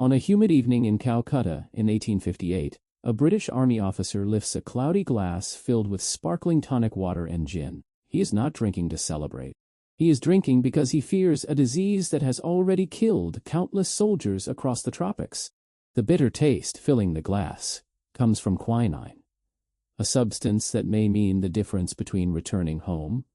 On a humid evening in Calcutta in 1858, a British Army officer lifts a cloudy glass filled with sparkling tonic water and gin. He is not drinking to celebrate. He is drinking because he fears a disease that has already killed countless soldiers across the tropics. The bitter taste filling the glass comes from quinine, a substance that may mean the difference between returning home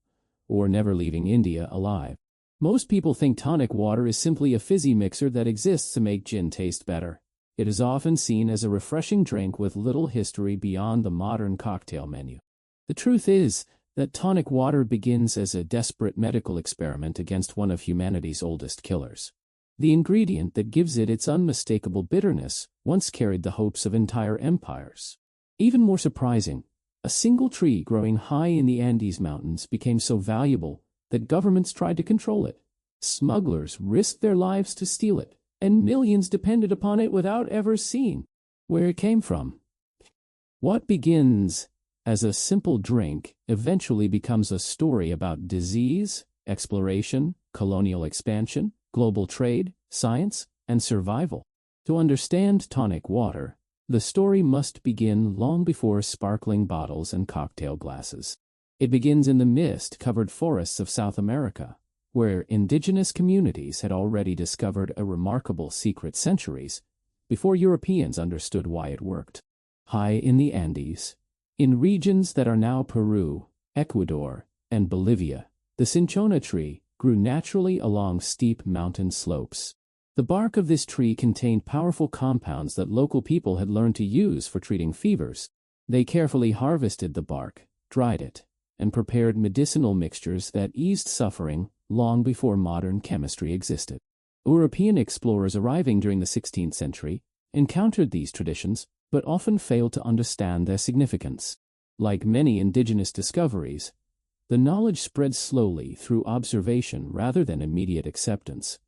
or never leaving India alive. Most people think tonic water is simply a fizzy mixer that exists to make gin taste better. It is often seen as a refreshing drink with little history beyond the modern cocktail menu. The truth is that tonic water begins as a desperate medical experiment against one of humanity's oldest killers. The ingredient that gives it its unmistakable bitterness once carried the hopes of entire empires. Even more surprising, a single tree growing high in the Andes Mountains became so valuable that governments tried to control it. Smugglers risked their lives to steal it, and millions depended upon it without ever seeing where it came from. What begins as a simple drink eventually becomes a story about disease, exploration, colonial expansion, global trade, science, and survival. To understand tonic water, the story must begin long before sparkling bottles and cocktail glasses. It begins in the mist-covered forests of South America, where indigenous communities had already discovered a remarkable secret centuries before Europeans understood why it worked. High in the Andes, in regions that are now Peru, Ecuador, and Bolivia, the cinchona tree grew naturally along steep mountain slopes. The bark of this tree contained powerful compounds that local people had learned to use for treating fevers. They carefully harvested the bark, dried it, and prepared medicinal mixtures that eased suffering long before modern chemistry existed. European explorers arriving during the 16th century encountered these traditions, but often failed to understand their significance. Like many indigenous discoveries, the knowledge spread slowly through observation rather than immediate acceptance.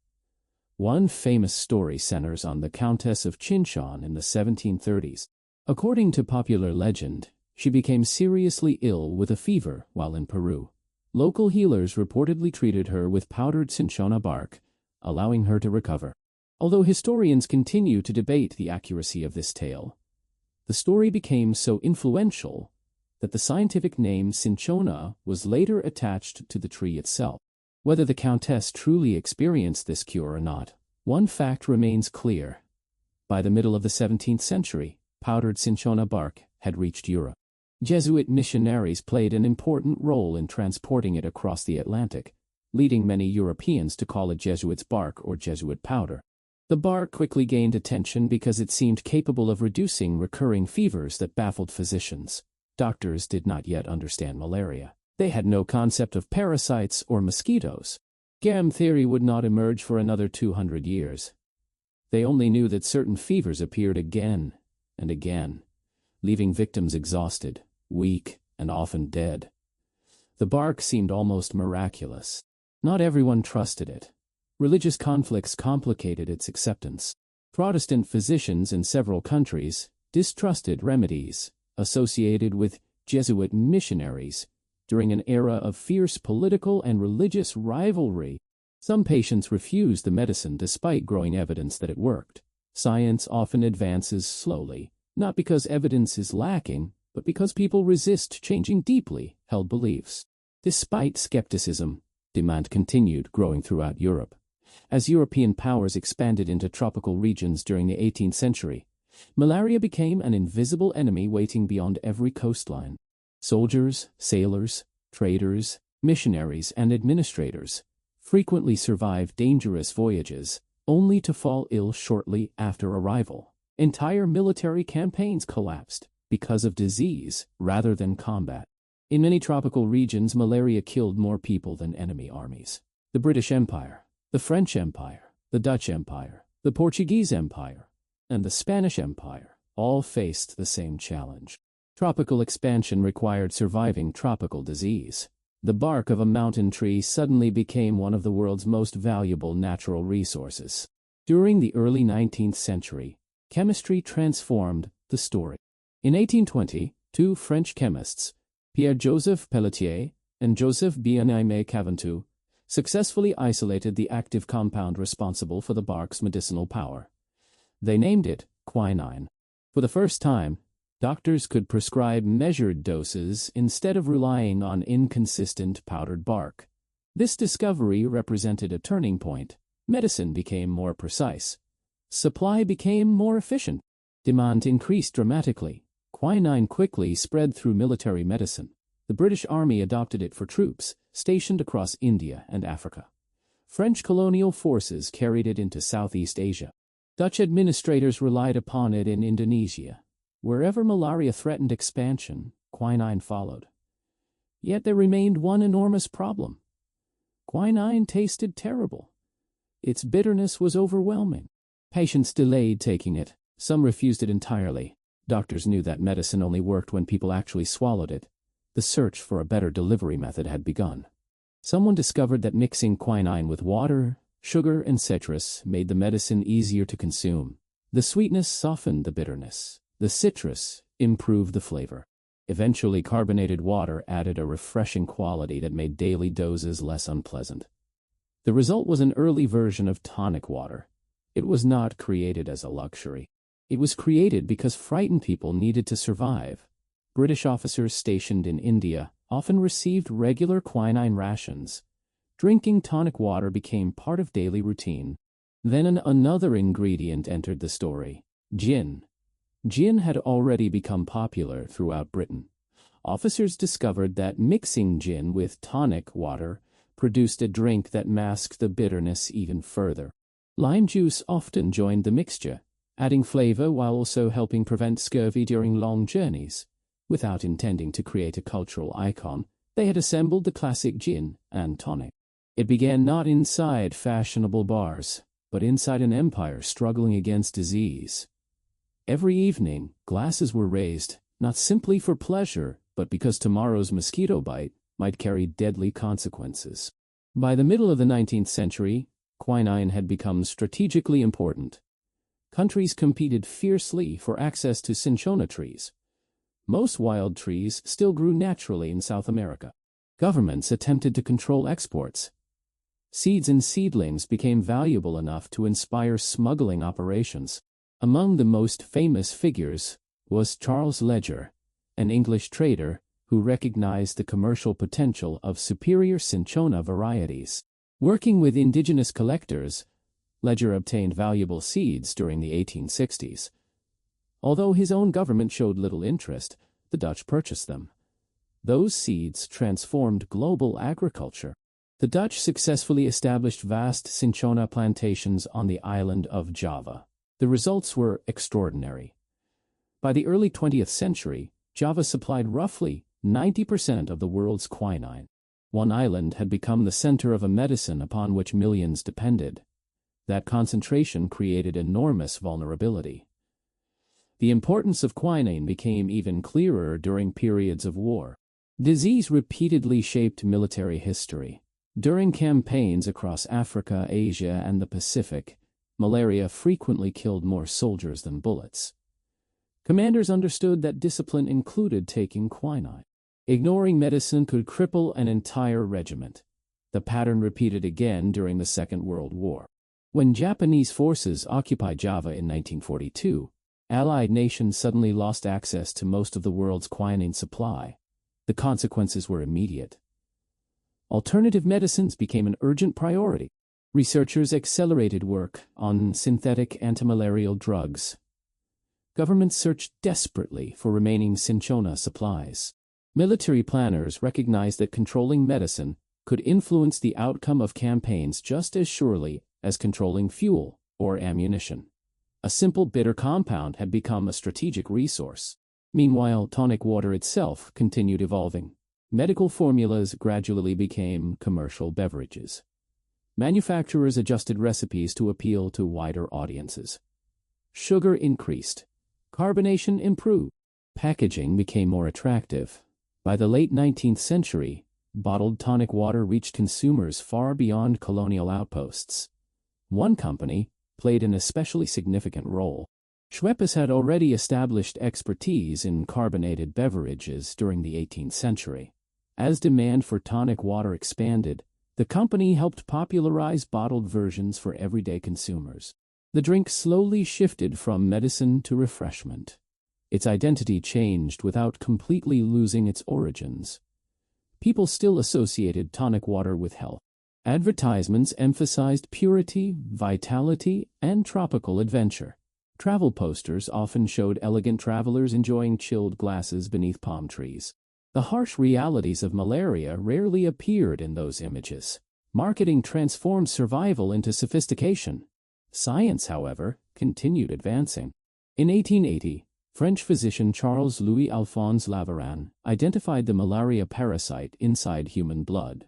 One famous story centers on the Countess of Cinchona in the 1730s. According to popular legend, she became seriously ill with a fever while in Peru. Local healers reportedly treated her with powdered cinchona bark, allowing her to recover. Although historians continue to debate the accuracy of this tale, the story became so influential that the scientific name cinchona was later attached to the tree itself. Whether the Countess truly experienced this cure or not, one fact remains clear. By the middle of the 17th century, powdered cinchona bark had reached Europe. Jesuit missionaries played an important role in transporting it across the Atlantic, leading many Europeans to call it Jesuit's bark or Jesuit powder. The bark quickly gained attention because it seemed capable of reducing recurring fevers that baffled physicians. Doctors did not yet understand malaria. They had no concept of parasites or mosquitoes. Game theory would not emerge for another 200 years. They only knew that certain fevers appeared again and again, leaving victims exhausted, weak, and often dead. The bark seemed almost miraculous. Not everyone trusted it. Religious conflicts complicated its acceptance. Protestant physicians in several countries distrusted remedies associated with Jesuit missionaries during an era of fierce political and religious rivalry. Some patients refused the medicine despite growing evidence that it worked. Science often advances slowly, not because evidence is lacking, but because people resist changing deeply held beliefs. Despite skepticism, demand continued growing throughout Europe. As European powers expanded into tropical regions during the 18th century, malaria became an invisible enemy waiting beyond every coastline. Soldiers, sailors, traders, missionaries, and administrators frequently survived dangerous voyages, only to fall ill shortly after arrival. Entire military campaigns collapsed because of disease rather than combat. In many tropical regions, malaria killed more people than enemy armies. The British Empire, the French Empire, the Dutch Empire, the Portuguese Empire, and the Spanish Empire all faced the same challenge. Tropical expansion required surviving tropical disease. The bark of a mountain tree suddenly became one of the world's most valuable natural resources. During the early 19th century, chemistry transformed the story. In 1820, two French chemists, Pierre-Joseph Pelletier and Joseph Bien-Aimé Caventou, successfully isolated the active compound responsible for the bark's medicinal power. They named it quinine. For the first time, doctors could prescribe measured doses instead of relying on inconsistent powdered bark. This discovery represented a turning point. Medicine became more precise. Supply became more efficient. Demand increased dramatically. Quinine quickly spread through military medicine. The British Army adopted it for troops stationed across India and Africa. French colonial forces carried it into Southeast Asia. Dutch administrators relied upon it in Indonesia. Wherever malaria threatened expansion, quinine followed. Yet there remained one enormous problem. Quinine tasted terrible. Its bitterness was overwhelming. Patients delayed taking it. Some refused it entirely. Doctors knew that medicine only worked when people actually swallowed it. The search for a better delivery method had begun. Someone discovered that mixing quinine with water, sugar, and citrus made the medicine easier to consume. The sweetness softened the bitterness. The citrus improved the flavor. Eventually, carbonated water added a refreshing quality that made daily doses less unpleasant. The result was an early version of tonic water. It was not created as a luxury. It was created because frightened people needed to survive. British officers stationed in India often received regular quinine rations. Drinking tonic water became part of daily routine. Then another ingredient entered the story: gin. Gin had already become popular throughout Britain. Officers discovered that mixing gin with tonic water produced a drink that masked the bitterness even further. Lime juice often joined the mixture, adding flavor while also helping prevent scurvy during long journeys. Without intending to create a cultural icon, they had assembled the classic gin and tonic. It began not inside fashionable bars, but inside an empire struggling against disease. Every evening, glasses were raised, not simply for pleasure, but because tomorrow's mosquito bite might carry deadly consequences. By the middle of the 19th century, quinine had become strategically important. Countries competed fiercely for access to cinchona trees. Most wild trees still grew naturally in South America. Governments attempted to control exports. Seeds and seedlings became valuable enough to inspire smuggling operations. Among the most famous figures was Charles Ledger, an English trader who recognized the commercial potential of superior cinchona varieties. Working with indigenous collectors, Ledger obtained valuable seeds during the 1860s. Although his own government showed little interest, the Dutch purchased them. Those seeds transformed global agriculture. The Dutch successfully established vast cinchona plantations on the island of Java. The results were extraordinary. By the early 20th century, Java supplied roughly 90% of the world's quinine. One island had become the center of a medicine upon which millions depended. That concentration created enormous vulnerability. The importance of quinine became even clearer during periods of war. Disease repeatedly shaped military history. During campaigns across Africa, Asia, and the Pacific, malaria frequently killed more soldiers than bullets. Commanders understood that discipline included taking quinine. Ignoring medicine could cripple an entire regiment. The pattern repeated again during the Second World War. When Japanese forces occupied Java in 1942, Allied nations suddenly lost access to most of the world's quinine supply. The consequences were immediate. Alternative medicines became an urgent priority. Researchers accelerated work on synthetic antimalarial drugs. Governments searched desperately for remaining cinchona supplies. Military planners recognized that controlling medicine could influence the outcome of campaigns just as surely as controlling fuel or ammunition. A simple bitter compound had become a strategic resource. Meanwhile, tonic water itself continued evolving. Medical formulas gradually became commercial beverages. Manufacturers adjusted recipes to appeal to wider audiences. Sugar increased. Carbonation improved. Packaging became more attractive. By the late 19th century, bottled tonic water reached consumers far beyond colonial outposts. One company played an especially significant role. Schweppes had already established expertise in carbonated beverages during the 18th century. As demand for tonic water expanded, the company helped popularize bottled versions for everyday consumers. The drink slowly shifted from medicine to refreshment. Its identity changed without completely losing its origins. People still associated tonic water with health. Advertisements emphasized purity, vitality, and tropical adventure. Travel posters often showed elegant travelers enjoying chilled glasses beneath palm trees. The harsh realities of malaria rarely appeared in those images. Marketing transformed survival into sophistication. Science, however, continued advancing. In 1880, French physician Charles-Louis-Alphonse Laveran identified the malaria parasite inside human blood.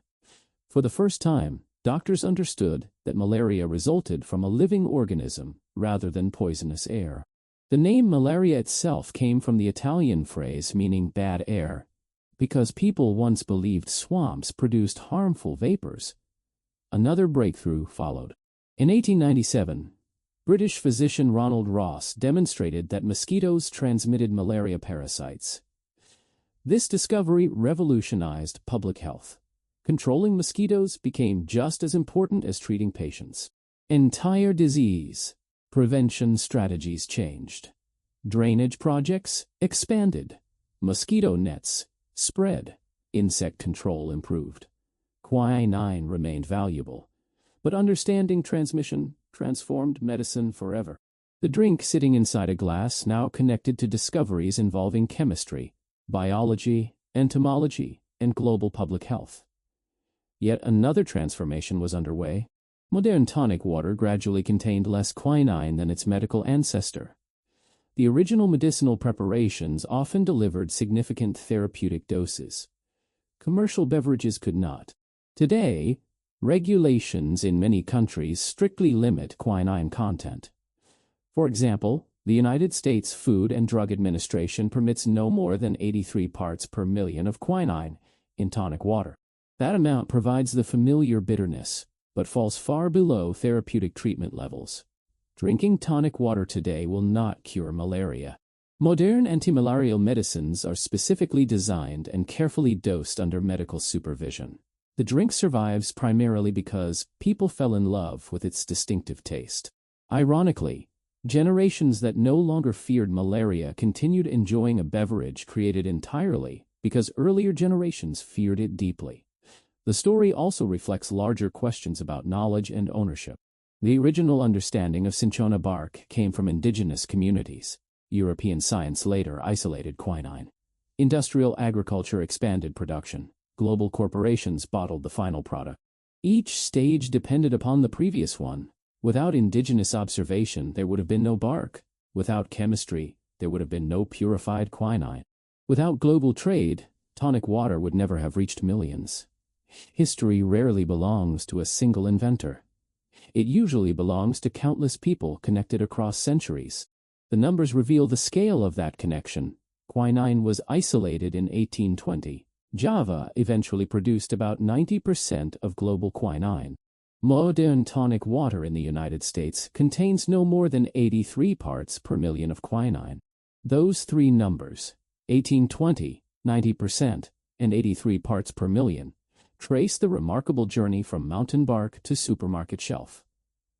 For the first time, doctors understood that malaria resulted from a living organism rather than poisonous air. The name malaria itself came from the Italian phrase meaning bad air, because people once believed swamps produced harmful vapors. Another breakthrough followed. In 1897, British physician Ronald Ross demonstrated that mosquitoes transmitted malaria parasites. This discovery revolutionized public health. Controlling mosquitoes became just as important as treating patients. Entire disease prevention strategies changed. Drainage projects expanded. Mosquito nets spread. Insect control improved. Quinine remained valuable. But understanding transmission transformed medicine forever. The drink sitting inside a glass now connected to discoveries involving chemistry, biology, entomology, and global public health. Yet another transformation was underway. Modern tonic water gradually contained less quinine than its medical ancestor. The original medicinal preparations often delivered significant therapeutic doses. Commercial beverages could not. Today, regulations in many countries strictly limit quinine content. For example, the United States Food and Drug Administration permits no more than 83 parts per million of quinine in tonic water. That amount provides the familiar bitterness, but falls far below therapeutic treatment levels. Drinking tonic water today will not cure malaria. Modern antimalarial medicines are specifically designed and carefully dosed under medical supervision. The drink survives primarily because people fell in love with its distinctive taste. Ironically, generations that no longer feared malaria continued enjoying a beverage created entirely because earlier generations feared it deeply. The story also reflects larger questions about knowledge and ownership. The original understanding of cinchona bark came from indigenous communities. European science later isolated quinine. Industrial agriculture expanded production. Global corporations bottled the final product. Each stage depended upon the previous one. Without indigenous observation, there would have been no bark. Without chemistry, there would have been no purified quinine. Without global trade, tonic water would never have reached millions. History rarely belongs to a single inventor. It usually belongs to countless people connected across centuries. The numbers reveal the scale of that connection. Quinine was isolated in 1820. Java eventually produced about 90% of global quinine. Modern tonic water in the United States contains no more than 83 parts per million of quinine. Those three numbers, 1820, 90%, and 83 parts per million, trace the remarkable journey from mountain bark to supermarket shelf.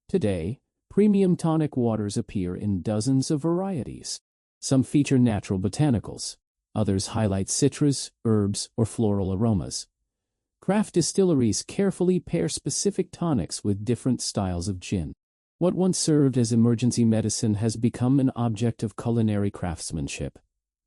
Today, premium tonic waters appear in dozens of varieties. Some feature natural botanicals. Others highlight citrus, herbs, or floral aromas. Craft distilleries carefully pair specific tonics with different styles of gin. What once served as emergency medicine has become an object of culinary craftsmanship.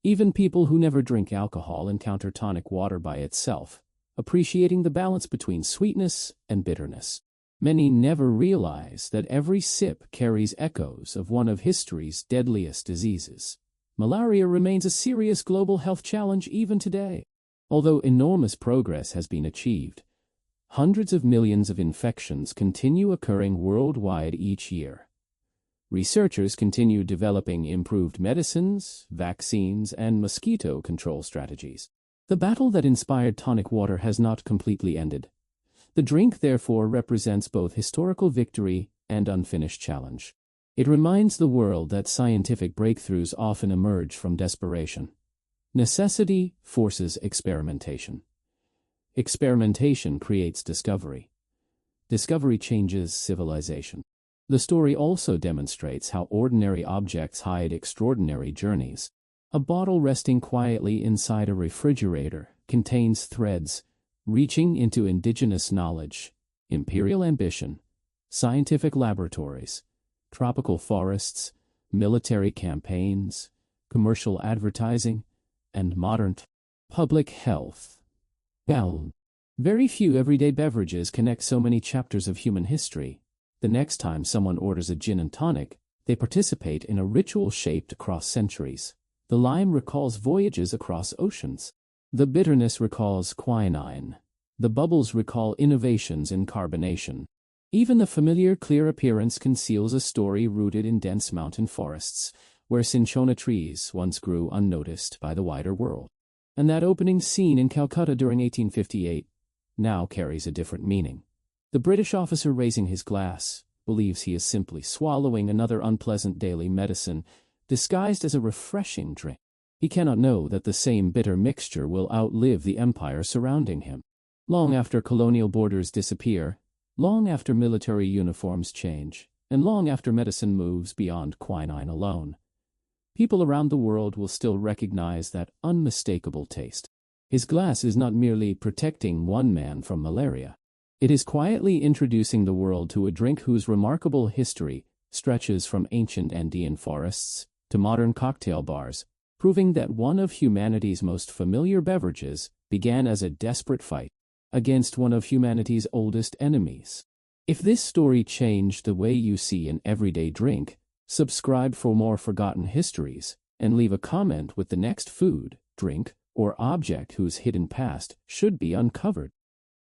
Even people who never drink alcohol encounter tonic water by itself, appreciating the balance between sweetness and bitterness. Many never realize that every sip carries echoes of one of history's deadliest diseases. Malaria remains a serious global health challenge even today. Although enormous progress has been achieved, hundreds of millions of infections continue occurring worldwide each year. Researchers continue developing improved medicines, vaccines, and mosquito control strategies. The battle that inspired tonic water has not completely ended. The drink, therefore, represents both historical victory and unfinished challenge. It reminds the world that scientific breakthroughs often emerge from desperation. Necessity forces experimentation. Experimentation creates discovery. Discovery changes civilization. The story also demonstrates how ordinary objects hide extraordinary journeys. A bottle resting quietly inside a refrigerator contains threads reaching into indigenous knowledge, imperial ambition, scientific laboratories, tropical forests, military campaigns, commercial advertising, and modern public health. Well, very few everyday beverages connect so many chapters of human history. The next time someone orders a gin and tonic, they participate in a ritual shaped across centuries. The lime recalls voyages across oceans. The bitterness recalls quinine. The bubbles recall innovations in carbonation. Even the familiar clear appearance conceals a story rooted in dense mountain forests, where cinchona trees once grew unnoticed by the wider world. And that opening scene in Calcutta during 1858 now carries a different meaning. The British officer raising his glass believes he is simply swallowing another unpleasant daily medicine disguised as a refreshing drink. He cannot know that the same bitter mixture will outlive the empire surrounding him. Long after colonial borders disappear, long after military uniforms change, and long after medicine moves beyond quinine alone, people around the world will still recognize that unmistakable taste. His glass is not merely protecting one man from malaria. It is quietly introducing the world to a drink whose remarkable history stretches from ancient Andean forests to modern cocktail bars, proving that one of humanity's most familiar beverages began as a desperate fight against one of humanity's oldest enemies. If this story changed the way you see an everyday drink, subscribe for more forgotten histories, and leave a comment with the next food, drink, or object whose hidden past should be uncovered.